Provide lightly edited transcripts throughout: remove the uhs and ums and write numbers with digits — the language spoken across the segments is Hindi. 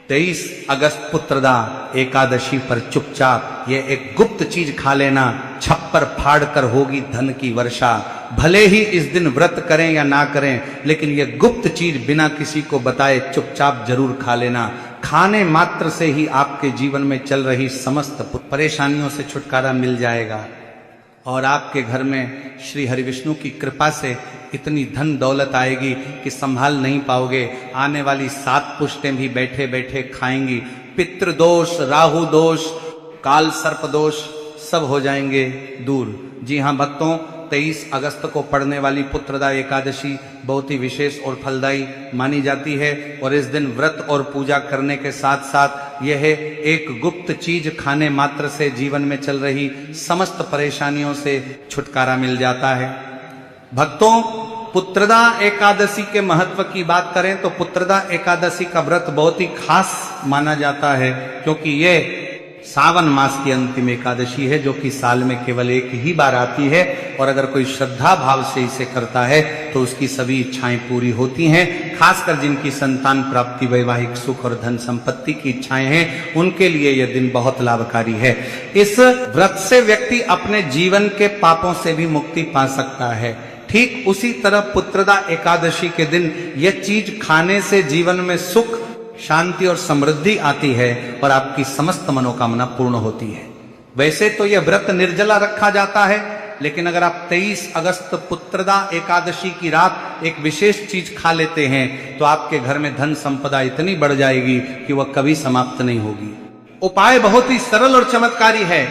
23 अगस्त पुत्रदा एकादशी पर चुपचाप ये एक गुप्त चीज खा लेना, छप्पर फाड़ कर होगी धन की वर्षा। भले ही इस दिन व्रत करें या ना करें, लेकिन ये गुप्त चीज बिना किसी को बताए चुपचाप जरूर खा लेना। खाने मात्र से ही आपके जीवन में चल रही समस्त परेशानियों से छुटकारा मिल जाएगा और आपके घर में श्री हरिविष्णु की कृपा से इतनी धन दौलत आएगी कि संभाल नहीं पाओगे। आने वाली 7 पुश्तें भी बैठे बैठे खाएंगी। पितृदोष, राहु दोष, काल सर्प दोष सब हो जाएंगे दूर। जी हाँ भक्तों, 23 अगस्त को पड़ने वाली पुत्रदा एकादशी बहुत ही विशेष और फलदायी मानी जाती है और इस दिन व्रत और पूजा करने के साथ साथ यह एक गुप्त चीज खाने मात्र से जीवन में चल रही समस्त परेशानियों से छुटकारा मिल जाता है। भक्तों, पुत्रदा एकादशी के महत्व की बात करें तो पुत्रदा एकादशी का व्रत बहुत ही खास माना जाता है, क्योंकि ये सावन मास की अंतिम एकादशी है जो कि साल में केवल एक ही बार आती है और अगर कोई श्रद्धा भाव से इसे करता है तो उसकी सभी इच्छाएं पूरी होती हैं। खासकर जिनकी संतान प्राप्ति, वैवाहिक सुख और धन संपत्ति की इच्छाएं हैं, उनके लिए यह दिन बहुत लाभकारी है। इस व्रत से व्यक्ति अपने जीवन के पापों से भी मुक्ति पा सकता है। ठीक उसी तरह पुत्रदा एकादशी के दिन यह चीज खाने से जीवन में सुख, शांति और समृद्धि आती है और आपकी समस्त मनोकामना पूर्ण होती है। वैसे तो यह व्रत निर्जला रखा जाता है, लेकिन अगर आप 23 अगस्त पुत्रदा एकादशी की रात एक विशेष चीज खा लेते हैं तो आपके घर में धन संपदा इतनी बढ़ जाएगी कि वह कभी समाप्त नहीं होगी। उपाय बहुत ही सरल और चमत्कारी है,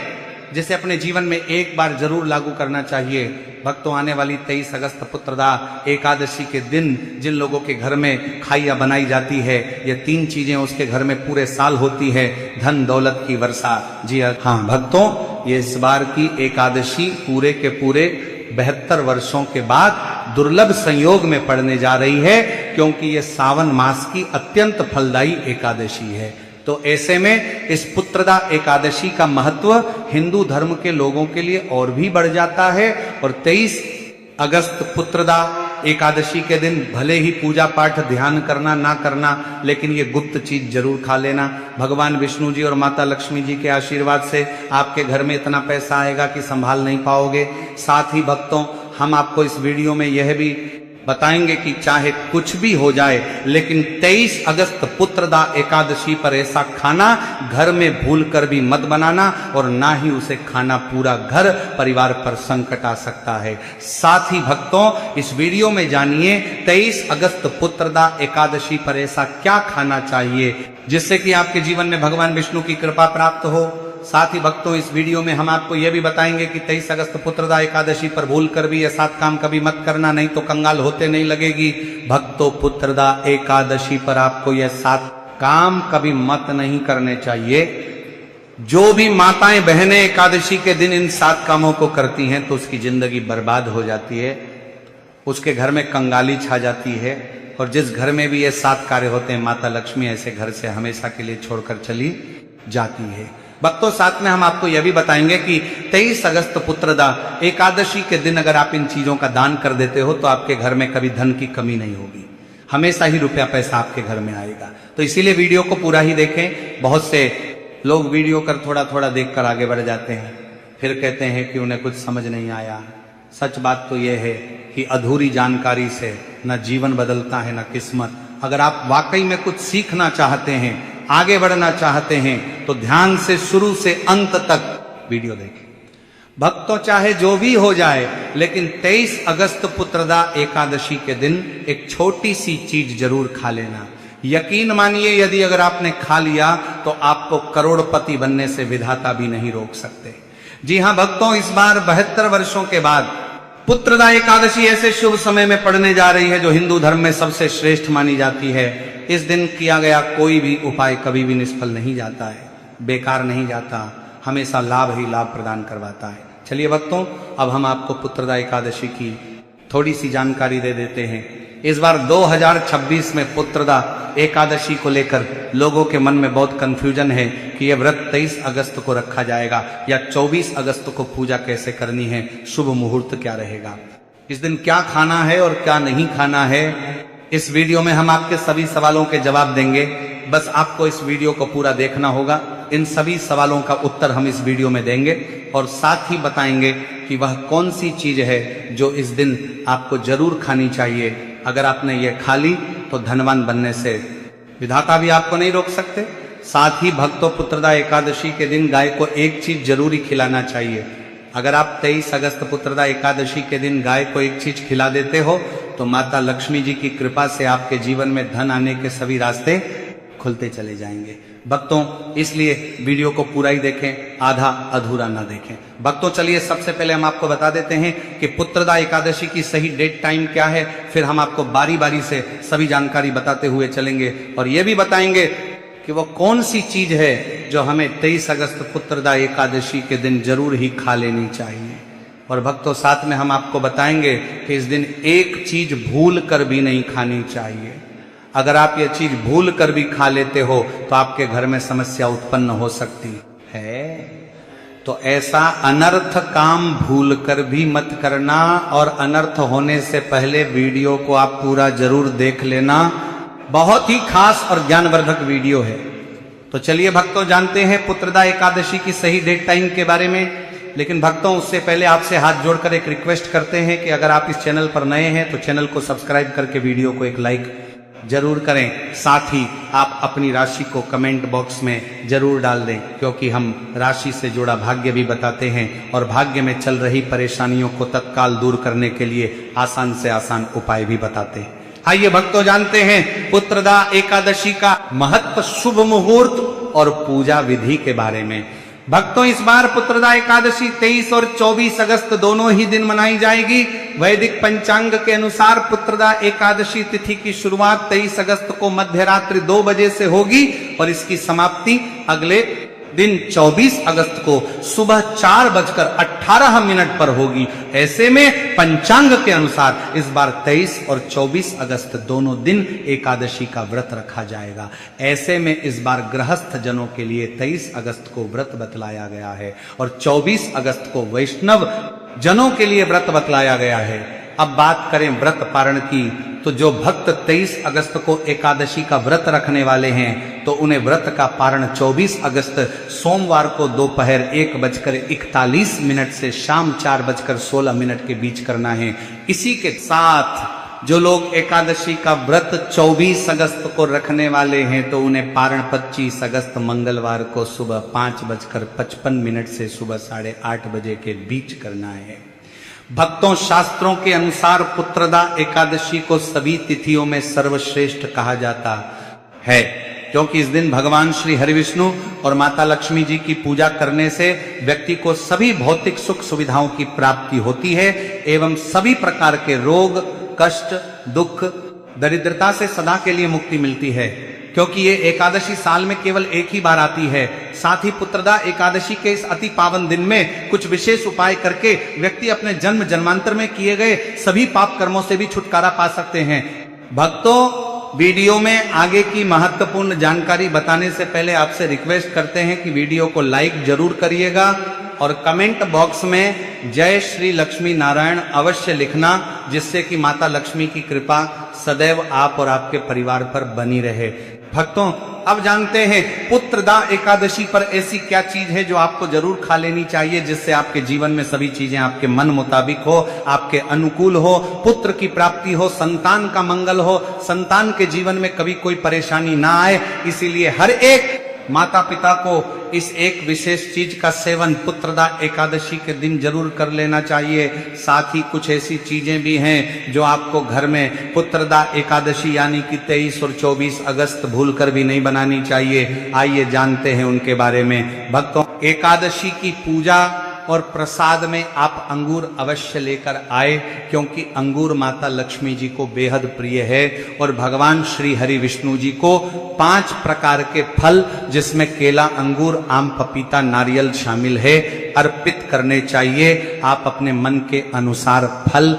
जिसे अपने जीवन में एक बार जरूर लागू करना चाहिए। भक्तों, आने वाली 23 अगस्त पुत्रदा एकादशी के दिन जिन लोगों के घर में खाइया बनाई जाती है, ये 3 चीजें उसके घर में पूरे साल होती है। धन दौलत की वर्षा। जी हाँ भक्तों, ये इस बार की एकादशी पूरे के पूरे 72 वर्षों के बाद दुर्लभ संयोग में पड़ने जा रही है, क्योंकि ये सावन मास की अत्यंत फलदायी एकादशी है। तो ऐसे में इस पुत्रदा एकादशी का महत्व हिंदू धर्म के लोगों के लिए और भी बढ़ जाता है और 23 अगस्त पुत्रदा एकादशी के दिन भले ही पूजा पाठ ध्यान करना ना करना, लेकिन ये गुप्त चीज जरूर खा लेना। भगवान विष्णु जी और माता लक्ष्मी जी के आशीर्वाद से आपके घर में इतना पैसा आएगा कि संभाल नहीं पाओगे। साथ ही भक्तों, हम आपको इस वीडियो में यह भी बताएंगे कि चाहे कुछ भी हो जाए, लेकिन 23 अगस्त पुत्रदा एकादशी पर ऐसा खाना घर में भूल कर भी मत बनाना और ना ही उसे खाना पूरा घर परिवार पर संकट आ सकता है। साथ ही भक्तों, इस वीडियो में जानिए 23 अगस्त पुत्रदा एकादशी पर ऐसा क्या खाना चाहिए जिससे कि आपके जीवन में भगवान विष्णु की कृपा प्राप्त हो। साथ ही भक्तों, इस वीडियो में हम आपको यह भी बताएंगे कि 23 अगस्त पुत्रदा एकादशी पर भूल कर भी ये 7 काम कभी मत करना, नहीं तो कंगाल होते नहीं लगेगी। भक्तों, पुत्रदा एकादशी पर आपको यह 7 काम कभी मत नहीं करने चाहिए। जो भी माताएं बहनें एकादशी के दिन इन 7 कामों को करती हैं तो उसकी जिंदगी बर्बाद हो जाती है, उसके घर में कंगाली छा जाती है और जिस घर में भी ये 7 कार्य होते हैं, माता लक्ष्मी ऐसे घर से हमेशा के लिए छोड़कर चली जाती है। भक्तों, साथ में हम आपको यह भी बताएंगे कि 23 अगस्त पुत्रदा एकादशी के दिन अगर आप इन चीजों का दान कर देते हो तो आपके घर में कभी धन की कमी नहीं होगी, हमेशा ही रुपया पैसा आपके घर में आएगा। तो इसीलिए वीडियो को पूरा ही देखें। बहुत से लोग वीडियो कर थोड़ा थोड़ा देखकर आगे बढ़ जाते हैं, फिर कहते हैं कि उन्हें कुछ समझ नहीं आया। सच बात तो यह है कि अधूरी जानकारी से न जीवन बदलता है न किस्मत। अगर आप वाकई में कुछ सीखना चाहते हैं, आगे बढ़ना चाहते हैं, तो ध्यान से शुरू से अंत तक वीडियो देखें। भक्तों, चाहे जो भी हो जाए, लेकिन 23 अगस्त पुत्रदा एकादशी के दिन एक छोटी सी चीज जरूर खा लेना। यकीन मानिए, यदि अगर आपने खा लिया तो आपको करोड़पति बनने से विधाता भी नहीं रोक सकते। जी हाँ भक्तों, इस बार 72 वर्षों के बाद पुत्रदा एकादशी ऐसे शुभ समय में पड़ने जा रही है जो हिंदू धर्म में सबसे श्रेष्ठ मानी जाती है। इस दिन किया गया कोई भी उपाय कभी भी निष्फल नहीं जाता है, बेकार नहीं जाता, हमेशा लाभ ही लाभ प्रदान करवाता है। चलिए भक्तों, अब हम आपको पुत्रदा एकादशी की थोड़ी सी जानकारी दे देते हैं। इस बार 2026 में पुत्रदा एकादशी को लेकर लोगों के मन में बहुत कंफ्यूजन है कि यह व्रत 23 अगस्त को रखा जाएगा या 24 अगस्त को पूजा कैसे करनी है, शुभ मुहूर्त क्या रहेगा, इस दिन क्या खाना है और क्या नहीं खाना है। इस वीडियो में हम आपके सभी सवालों के जवाब देंगे। बस आपको इस वीडियो को पूरा देखना होगा। इन सभी सवालों का उत्तर हम इस वीडियो में देंगे और साथ ही बताएंगे कि वह कौन सी चीज है जो इस दिन आपको जरूर खानी चाहिए। अगर आपने ये खा ली तो धनवान बनने से विधाता भी आपको नहीं रोक सकते। साथ ही भक्तों, पुत्रदा एकादशी के दिन गाय को एक चीज जरूरी खिलाना चाहिए। अगर आप 23 अगस्त पुत्रदा एकादशी के दिन गाय को एक चीज खिला देते हो तो माता लक्ष्मी जी की कृपा से आपके जीवन में धन आने के सभी रास्ते खुलते चले जाएंगे। भक्तों, इसलिए वीडियो को पूरा ही देखें, आधा अधूरा ना देखें। भक्तों, चलिए सबसे पहले हम आपको बता देते हैं कि पुत्रदा एकादशी की सही डेट टाइम क्या है। फिर हम आपको बारी बारी से सभी जानकारी बताते हुए चलेंगे और ये भी बताएंगे कि वो कौन सी चीज है जो हमें 23 अगस्त पुत्रदा एकादशी के दिन जरूर ही खा लेनी चाहिए। और भक्तों, साथ में हम आपको बताएंगे कि इस दिन एक चीज भूल कर भी नहीं खानी चाहिए। अगर आप ये चीज भूल कर भी खा लेते हो तो आपके घर में समस्या उत्पन्न हो सकती है। तो ऐसा अनर्थ काम भूल कर भी मत करना और अनर्थ होने से पहले वीडियो को आप पूरा जरूर देख लेना। बहुत ही खास और ज्ञानवर्धक वीडियो है। तो चलिए भक्तों, जानते हैं पुत्रदा एकादशी की सही डेट टाइम के बारे में। लेकिन भक्तों, उससे पहले आपसे हाथ जोड़कर एक रिक्वेस्ट करते हैं कि अगर आप इस चैनल पर नए हैं तो चैनल को सब्सक्राइब करके वीडियो को एक लाइक जरूर करें। साथ ही आप अपनी राशि को कमेंट बॉक्स में जरूर डाल दें, क्योंकि हम राशि से जुड़ा भाग्य भी बताते हैं और भाग्य में चल रही परेशानियों को तत्काल दूर करने के लिए आसान से आसान उपाय भी बताते हैं। आइए भक्तों, जानते हैं पुत्रदा एकादशी का महत्व, शुभ मुहूर्त और पूजा विधि के बारे में। भक्तों, इस बार पुत्रदा एकादशी 23 और 24 अगस्त दोनों ही दिन मनाई जाएगी। वैदिक पंचांग के अनुसार पुत्रदा एकादशी तिथि की शुरुआत 23 अगस्त को मध्य रात्रि 2 बजे से होगी और इसकी समाप्ति अगले दिन 24 अगस्त को सुबह 4:18 पर होगी। ऐसे में पंचांग के अनुसार इस बार 23 और 24 अगस्त दोनों दिन एकादशी का व्रत रखा जाएगा। ऐसे में इस बार गृहस्थ जनों के लिए 23 अगस्त को व्रत बतलाया गया है और 24 अगस्त को वैष्णव जनों के लिए व्रत बतलाया गया है। अब बात करें व्रत पारण की, तो जो भक्त 23 अगस्त को एकादशी का व्रत रखने वाले हैं तो उन्हें व्रत का पारण 24 अगस्त सोमवार को दोपहर 1:41 से शाम 4:16 के बीच करना है। इसी के साथ जो लोग एकादशी का व्रत 24 अगस्त को रखने वाले हैं तो उन्हें पारण 25 अगस्त मंगलवार को सुबह 5:55 से सुबह 8:30 बजे के बीच करना है। भक्तों, शास्त्रों के अनुसार पुत्रदा एकादशी को सभी तिथियों में सर्वश्रेष्ठ कहा जाता है, क्योंकि इस दिन भगवान श्री हरिविष्णु और माता लक्ष्मी जी की पूजा करने से व्यक्ति को सभी भौतिक सुख सुविधाओं की प्राप्ति होती है एवं सभी प्रकार के रोग, कष्ट, दुख, दरिद्रता से सदा के लिए मुक्ति मिलती है। क्योंकि ये एकादशी साल में केवल एक ही बार आती है। साथ ही पुत्रदा एकादशी के इस अति पावन दिन में कुछ विशेष उपाय करके व्यक्ति अपने जन्म जन्मांतर में किए गए सभी पाप कर्मों से भी छुटकारा पा सकते हैं। भक्तों, वीडियो में आगे की महत्वपूर्ण जानकारी बताने से पहले आपसे रिक्वेस्ट करते हैं कि वीडियो को लाइक जरूर करिएगा और कमेंट बॉक्स में जय श्री लक्ष्मी नारायण अवश्य लिखना, जिससे कि माता लक्ष्मी की कृपा सदैव आप और आपके परिवार पर बनी रहे। भक्तों, अब जानते हैं पुत्रदा एकादशी पर ऐसी क्या चीज है जो आपको जरूर खा लेनी चाहिए, जिससे आपके जीवन में सभी चीजें आपके मन मुताबिक हो, आपके अनुकूल हो, पुत्र की प्राप्ति हो, संतान का मंगल हो, संतान के जीवन में कभी कोई परेशानी ना आए। इसीलिए हर एक माता पिता को इस एक विशेष चीज का सेवन पुत्रदा एकादशी के दिन जरूर कर लेना चाहिए। साथ ही कुछ ऐसी चीजें भी हैं जो आपको घर में पुत्रदा एकादशी यानी कि 23 और 24 अगस्त भूलकर भी नहीं बनानी चाहिए। आइए जानते हैं उनके बारे में। भक्तों, एकादशी की पूजा और प्रसाद में आप अंगूर अवश्य लेकर आए, क्योंकि अंगूर माता लक्ष्मी जी को बेहद प्रिय है और भगवान श्री हरि विष्णु जी को 5 प्रकार के फल, जिसमें केला, अंगूर, आम, पपीता, नारियल शामिल है, अर्पित करने चाहिए। आप अपने मन के अनुसार फल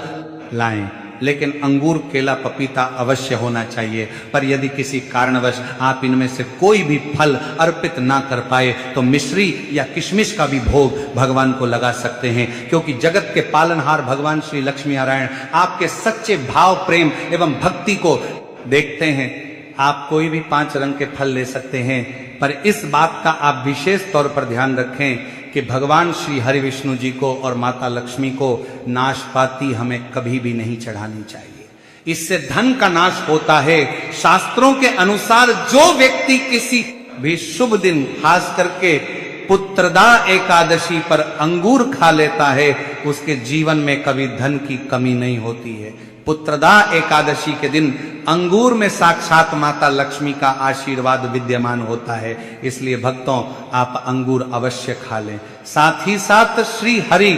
लाएं, लेकिन अंगूर, केला, पपीता अवश्य होना चाहिए। पर यदि किसी कारणवश आप इनमें से कोई भी फल अर्पित ना कर पाए तो मिश्री या किशमिश का भी भोग भगवान को लगा सकते हैं, क्योंकि जगत के पालनहार भगवान श्री लक्ष्मी नारायण आपके सच्चे भाव, प्रेम एवं भक्ति को देखते हैं आप कोई भी 5 रंग के फल ले सकते हैं, पर इस बात का आप विशेष तौर पर ध्यान रखें कि भगवान श्री हरि विष्णु जी को और माता लक्ष्मी को नाशपाती हमें कभी भी नहीं चढ़ानी चाहिए। इससे धन का नाश होता है। शास्त्रों के अनुसार जो व्यक्ति किसी भी शुभ दिन, खास करके पुत्रदा एकादशी पर अंगूर खा लेता है, उसके जीवन में कभी धन की कमी नहीं होती है। पुत्रदा एकादशी के दिन अंगूर में साक्षात माता लक्ष्मी का आशीर्वाद विद्यमान होता है। इसलिए भक्तों, आप अंगूर अवश्य खा लें। साथ ही साथ श्री हरि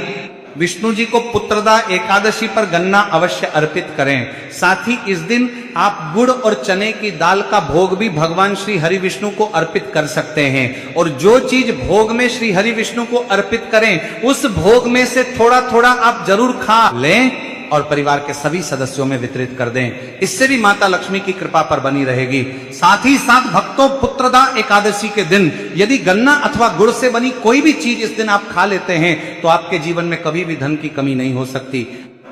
विष्णु जी को पुत्रदा एकादशी पर गन्ना अवश्य अर्पित करें। साथ ही इस दिन आप गुड़ और चने की दाल का भोग भी भगवान श्री हरि विष्णु को अर्पित कर सकते हैं। और जो चीज भोग में श्री हरि विष्णु को अर्पित करें, उस भोग में से थोड़ा थोड़ा आप जरूर खा लें और परिवार के सभी सदस्यों में वितरित कर दें। इससे भी माता लक्ष्मी की कृपा पर बनी रहेगी। साथ ही साथ भक्तों, पुत्रदा एकादशी के दिन यदि गन्ना अथवा गुड़ से बनी कोई भी चीज इस दिन आप खा लेते हैं, तो आपके जीवन में कभी भी धन की कमी नहीं हो सकती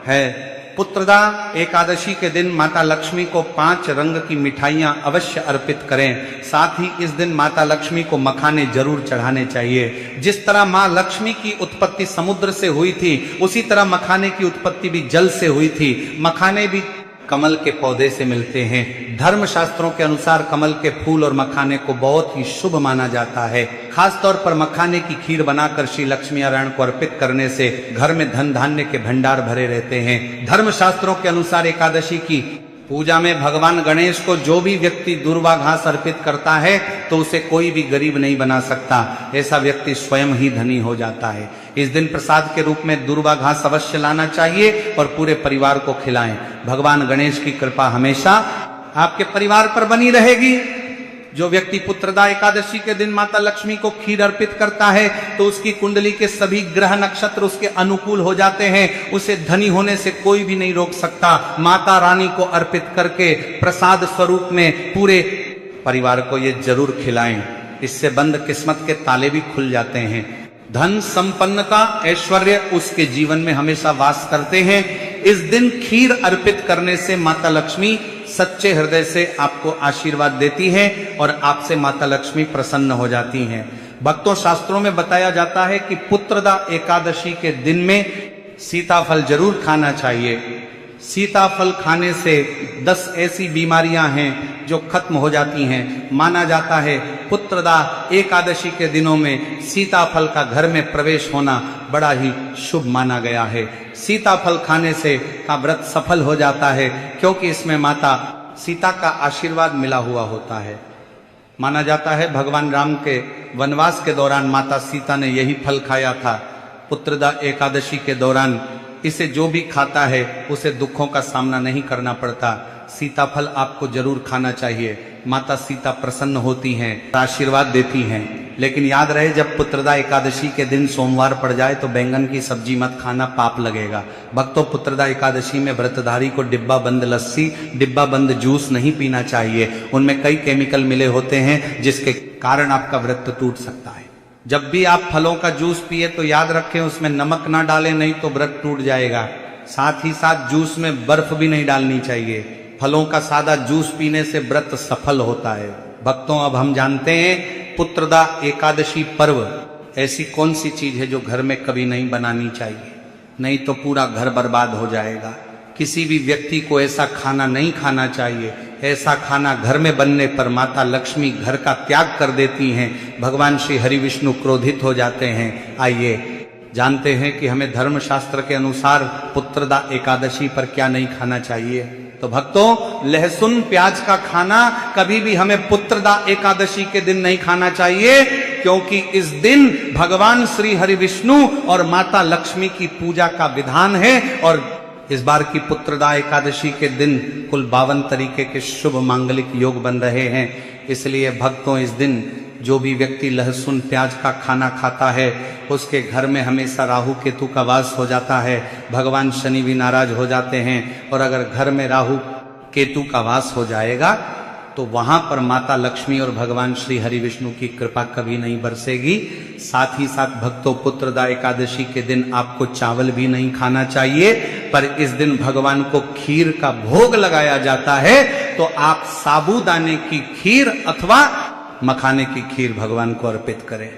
है। पुत्रदा एकादशी के दिन माता लक्ष्मी को 5 रंग की मिठाइयां अवश्य अर्पित करें। साथ ही इस दिन माता लक्ष्मी को मखाने जरूर चढ़ाने चाहिए। जिस तरह मां लक्ष्मी की उत्पत्ति समुद्र से हुई थी, उसी तरह मखाने की उत्पत्ति भी जल से हुई थी। मखाने भी कमल के पौधे से मिलते हैं। धर्म शास्त्रों के अनुसार कमल के फूल और मखाने को बहुत ही शुभ माना जाता है। खास तौर पर मखाने की खीर बनाकर श्री लक्ष्मी नारायण को अर्पित करने से घर में धन धान्य के भंडार भरे रहते हैं। धर्म शास्त्रों के अनुसार एकादशी की पूजा में भगवान गणेश को जो भी व्यक्ति दूर्वा घास अर्पित करता है, तो उसे कोई भी गरीब नहीं बना सकता। ऐसा व्यक्ति स्वयं ही धनी हो जाता है। इस दिन प्रसाद के रूप में दूर्वा घास अवश्य लाना चाहिए और पूरे परिवार को खिलाएं। भगवान गणेश की कृपा हमेशा आपके परिवार पर बनी रहेगी। जो व्यक्ति पुत्रदा एकादशी के दिन माता लक्ष्मी को खीर अर्पित करता है, तो उसकी कुंडली के सभी ग्रह नक्षत्र उसके अनुकूल हो जाते हैं। उसे धनी होने से कोई भी नहीं रोक सकता। माता रानी को अर्पित करके प्रसाद स्वरूप में पूरे परिवार को ये जरूर खिलाएं। इससे बंद किस्मत के ताले भी खुल जाते हैं। धन संपन्नता, ऐश्वर्य उसके जीवन में हमेशा वास करते हैं। इस दिन खीर अर्पित करने से माता लक्ष्मी सच्चे हृदय से आपको आशीर्वाद देती है और आपसे माता लक्ष्मी प्रसन्न हो जाती हैं। भक्तों, शास्त्रों में बताया जाता है कि पुत्रदा एकादशी के दिन में सीताफल जरूर खाना चाहिए। सीताफल खाने से 10 ऐसी बीमारियां हैं जो खत्म हो जाती हैं। माना जाता है पुत्रदा एकादशी के दिनों में सीताफल का घर में प्रवेश होना बड़ा ही शुभ माना गया है। सीताफल खाने से का व्रत सफल हो जाता है, क्योंकि इसमें माता सीता का आशीर्वाद मिला हुआ होता है। माना जाता है भगवान राम के वनवास के दौरान माता सीता ने यही फल खाया था। पुत्रदा एकादशी के दौरान इसे जो भी खाता है उसे दुखों का सामना नहीं करना पड़ता। सीताफल आपको जरूर खाना चाहिए। माता सीता प्रसन्न होती हैं, आशीर्वाद देती हैं। लेकिन याद रहे, जब पुत्रदा एकादशी के दिन सोमवार पड़ जाए तो बैंगन की सब्जी मत खाना, पाप लगेगा। भक्तों, पुत्रदा एकादशी में व्रतधारी को डिब्बा बंद लस्सी, डिब्बा बंद जूस नहीं पीना चाहिए। उनमें कई केमिकल मिले होते हैं जिसके कारण आपका व्रत टूट सकता है। जब भी आप फलों का जूस पिए तो याद रखें उसमें नमक ना डालें, नहीं तो व्रत टूट जाएगा। साथ ही साथ जूस में बर्फ भी नहीं डालनी चाहिए। फलों का सादा जूस पीने से व्रत सफल होता है। भक्तों, अब हम जानते हैं पुत्रदा एकादशी पर्व ऐसी कौन सी चीज है जो घर में कभी नहीं बनानी चाहिए, नहीं तो पूरा घर बर्बाद हो जाएगा। किसी भी व्यक्ति को ऐसा खाना नहीं खाना चाहिए। ऐसा खाना घर में बनने पर माता लक्ष्मी घर का त्याग कर देती हैं। भगवान श्री हरि विष्णु क्रोधित हो जाते हैं। आइए जानते हैं कि हमें धर्म शास्त्र के अनुसार पुत्रदा एकादशी पर क्या नहीं खाना चाहिए। तो भक्तों, लहसुन प्याज का खाना कभी भी हमें पुत्रदा एकादशी के दिन नहीं खाना चाहिए, क्योंकि इस दिन भगवान श्री हरि विष्णु और माता लक्ष्मी की पूजा का विधान है। और इस बार की पुत्रदा एकादशी के दिन कुल 52 तरीके के शुभ मांगलिक योग बन रहे हैं। इसलिए भक्तों, इस दिन जो भी व्यक्ति लहसुन प्याज का खाना खाता है उसके घर में हमेशा राहु केतु का वास हो जाता है। भगवान शनि भी नाराज हो जाते हैं। और अगर घर में राहु केतु का वास हो जाएगा तो वहां पर माता लक्ष्मी और भगवान श्री हरि विष्णु की कृपा कभी नहीं बरसेगी। साथ ही साथ भक्तों, पुत्रदा एकादशी के दिन आपको चावल भी नहीं खाना चाहिए, पर इस दिन भगवान को खीर का भोग लगाया जाता है। तो आप साबूदाने की खीर अथवा मखाने की खीर भगवान को अर्पित करें।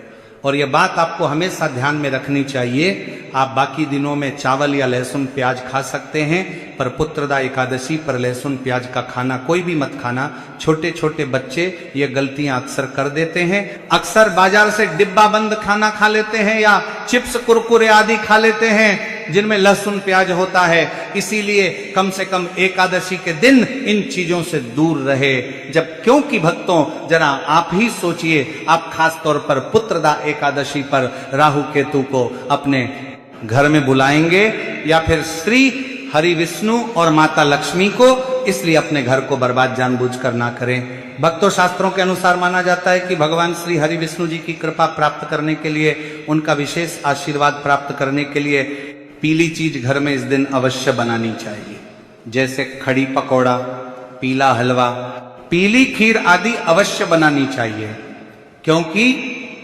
और यह बात आपको हमेशा ध्यान में रखनी चाहिए, आप बाकी दिनों में चावल या लहसुन प्याज खा सकते हैं, पर पुत्रदा एकादशी पर लहसुन प्याज का खाना कोई भी मत खाना। छोटे छोटे बच्चे ये गलतियां अक्सर कर देते हैं, अक्सर बाजार से डिब्बा बंद खाना खा लेते हैं या चिप्स कुरकुरे आदि खा लेते हैं जिनमें लहसुन प्याज होता है। इसीलिए कम से कम एकादशी के दिन इन चीजों से दूर रहे। जब क्योंकि भक्तों जरा आप ही सोचिए, आप खास तौर पर पुत्रदा एकादशी पर राहु केतु को अपने घर में बुलाएंगे या फिर श्री हरि विष्णु और माता लक्ष्मी को, इसलिए अपने घर को बर्बाद जानबूझकर ना करें। भक्तों शास्त्रों के अनुसार माना जाता है कि भगवान श्री हरि विष्णु जी की कृपा प्राप्त करने के लिए, उनका विशेष आशीर्वाद प्राप्त करने के लिए पीली चीज घर में इस दिन अवश्य बनानी चाहिए, जैसे खड़ी पकौड़ा, पीला हलवा, पीली खीर आदि अवश्य बनानी चाहिए, क्योंकि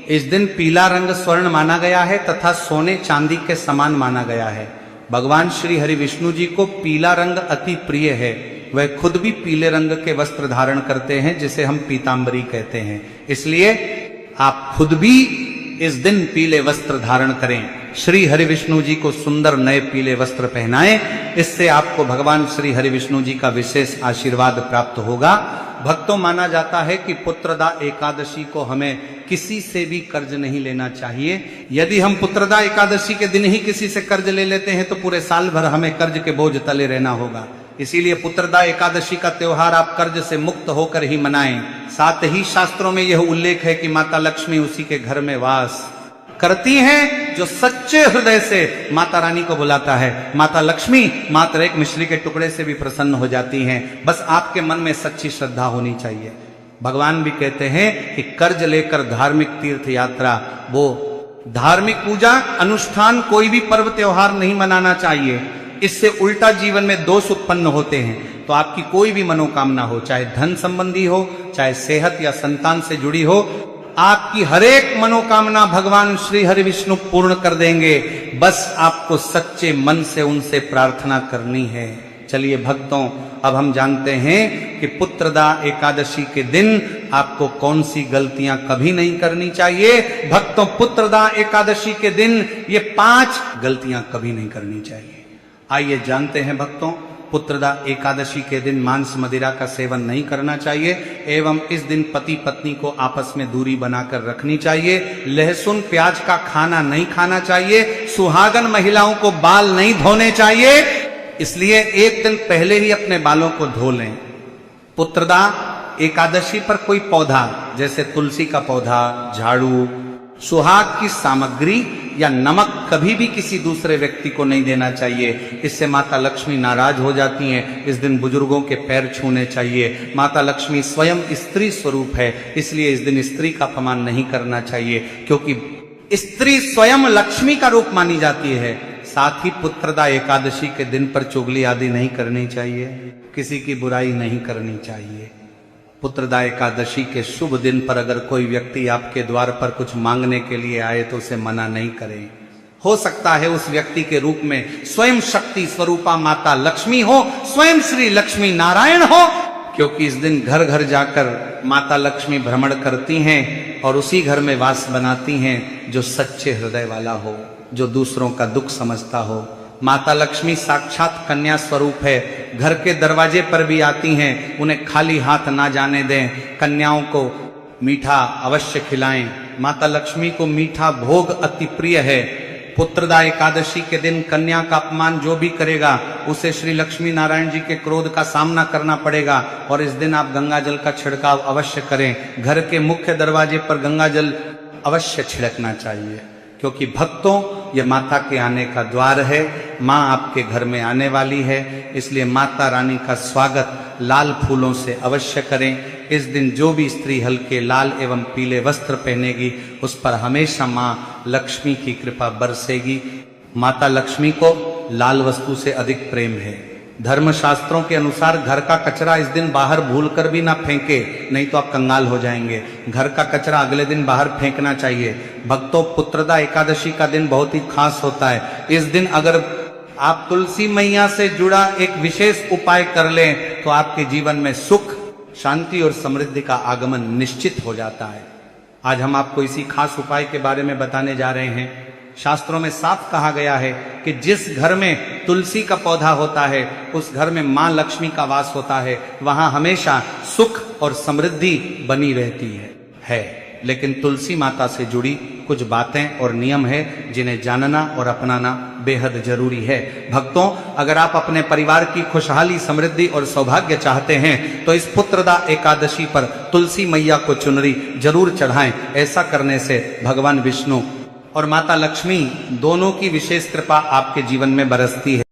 इस दिन पीला रंग स्वर्ण माना गया है तथा सोने चांदी के समान माना गया है। भगवान श्री हरि विष्णु जी को पीला रंग अति प्रिय है, वह खुद भी पीले रंग के वस्त्र धारण करते हैं जिसे हम पीतांबरी कहते हैं। इसलिए आप खुद भी इस दिन पीले वस्त्र धारण करें, श्री हरि विष्णु जी को सुंदर नए पीले वस्त्र पहनाएं, इससे आपको भगवान श्री हरि विष्णु जी का विशेष आशीर्वाद प्राप्त होगा। भक्तों माना जाता है कि पुत्रदा एकादशी को हमें किसी से भी कर्ज नहीं लेना चाहिए। यदि हम पुत्रदा एकादशी के दिन ही किसी से कर्ज ले लेते हैं तो पूरे साल भर हमें कर्ज के बोझ तले रहना होगा। इसीलिए पुत्रदा एकादशी का त्योहार आप कर्ज से मुक्त होकर ही मनाएं। साथ ही शास्त्रों में यह उल्लेख है कि माता लक्ष्मी उसी के घर में वास करती हैं जो सच्चे हृदय से माता रानी को बुलाता है। माता लक्ष्मी मात्र एक मिश्री के टुकड़े से भी प्रसन्न हो जाती हैं, बस आपके मन में सच्ची श्रद्धा होनी चाहिए। भगवान भी कहते हैं कि कर्ज लेकर धार्मिक तीर्थ यात्रा, वो धार्मिक पूजा अनुष्ठान कोई भी पर्व त्योहार नहीं मनाना चाहिए, इससे उल्टा जीवन में दोष उत्पन्न होते हैं। तो आपकी कोई भी मनोकामना हो, चाहे धन संबंधी हो, चाहे सेहत या संतान से जुड़ी हो, आपकी हर एक मनोकामना भगवान श्री हरि विष्णु पूर्ण कर देंगे। बस आपको सच्चे मन से उनसे प्रार्थना करनी है। चलिए भक्तों, अब हम जानते हैं कि पुत्रदा एकादशी के दिन आपको कौन सी गलतियां कभी नहीं करनी चाहिए। भक्तों, पुत्रदा एकादशी के दिन ये 5 गलतियां कभी नहीं करनी चाहिए। आइए जानते हैं भक्तों, पुत्रदा एकादशी के दिन मांस मदिरा का सेवन नहीं करना चाहिए एवं इस दिन पति पत्नी को आपस में दूरी बनाकर रखनी चाहिए। लहसुन प्याज का खाना नहीं खाना चाहिए। सुहागन महिलाओं को बाल नहीं धोने चाहिए, इसलिए एक दिन पहले ही अपने बालों को धो लें। पुत्रदा एकादशी पर कोई पौधा जैसे तुलसी का पौधा, झाड़ू, सुहाग की सामग्री या नमक कभी भी किसी दूसरे व्यक्ति को नहीं देना चाहिए। इससे माता लक्ष्मी नाराज हो जाती हैं। इस दिन बुजुर्गों के पैर छूने चाहिए। माता लक्ष्मी स्वयं स्त्री स्वरूप है, इसलिए इस दिन स्त्री का अपमान नहीं करना चाहिए, क्योंकि स्त्री स्वयं लक्ष्मी का रूप मानी जाती है। साथ ही पुत्रदा एकादशी के दिन पर चुगली आदि नहीं करनी चाहिए, किसी की बुराई नहीं करनी चाहिए। पुत्रदा एकादशी के शुभ दिन पर अगर कोई व्यक्ति आपके द्वार पर कुछ मांगने के लिए आए तो उसे मना नहीं करें। हो सकता है उस व्यक्ति के रूप में स्वयं शक्ति स्वरूपा माता लक्ष्मी हो, स्वयं श्री लक्ष्मी नारायण हो, क्योंकि इस दिन घर घर जाकर माता लक्ष्मी भ्रमण करती हैं और उसी घर में वास बनाती हैं जो सच्चे हृदय वाला हो, जो दूसरों का दुख समझता हो। माता लक्ष्मी साक्षात कन्या स्वरूप है, घर के दरवाजे पर भी आती हैं। उन्हें खाली हाथ ना जाने दें। कन्याओं को मीठा अवश्य खिलाएं। माता लक्ष्मी को मीठा भोग अति प्रिय है। पुत्रदा एकादशी के दिन कन्या का अपमान जो भी करेगा उसे श्री लक्ष्मी नारायण जी के क्रोध का सामना करना पड़ेगा। और इस दिन आप गंगा जल का छिड़काव अवश्य करें। घर के मुख्य दरवाजे पर गंगा जल अवश्य छिड़कना चाहिए, क्योंकि भक्तों यह माता के आने का द्वार है। माँ आपके घर में आने वाली है, इसलिए माता रानी का स्वागत लाल फूलों से अवश्य करें। इस दिन जो भी स्त्री हल्के लाल एवं पीले वस्त्र पहनेगी उस पर हमेशा माँ लक्ष्मी की कृपा बरसेगी। माता लक्ष्मी को लाल वस्तु से अधिक प्रेम है। धर्मशास्त्रों के अनुसार घर का कचरा इस दिन बाहर भूलकर भी ना फेंके, नहीं तो आप कंगाल हो जाएंगे। घर का कचरा अगले दिन बाहर फेंकना चाहिए। भक्तों, पुत्रदा एकादशी का दिन बहुत ही खास होता है। इस दिन अगर आप तुलसी मैया से जुड़ा एक विशेष उपाय कर लें तो आपके जीवन में सुख, शांति और समृद्धि का आगमन निश्चित हो जाता है। आज हम आपको इसी खास उपाय के बारे में बताने जा रहे हैं। शास्त्रों में साफ कहा गया है कि जिस घर में तुलसी का पौधा होता है उस घर में मां लक्ष्मी का वास होता है, वहां हमेशा सुख और समृद्धि बनी रहती है। लेकिन तुलसी माता से जुड़ी कुछ बातें और नियम है जिन्हें जानना और अपनाना बेहद जरूरी है। भक्तों, अगर आप अपने परिवार की खुशहाली, समृद्धि और सौभाग्य चाहते हैं तो इस पुत्रदा एकादशी पर तुलसी मैया को चुनरी जरूर चढ़ाएं। ऐसा करने से भगवान विष्णु और माता लक्ष्मी दोनों की विशेष कृपा आपके जीवन में बरसती है।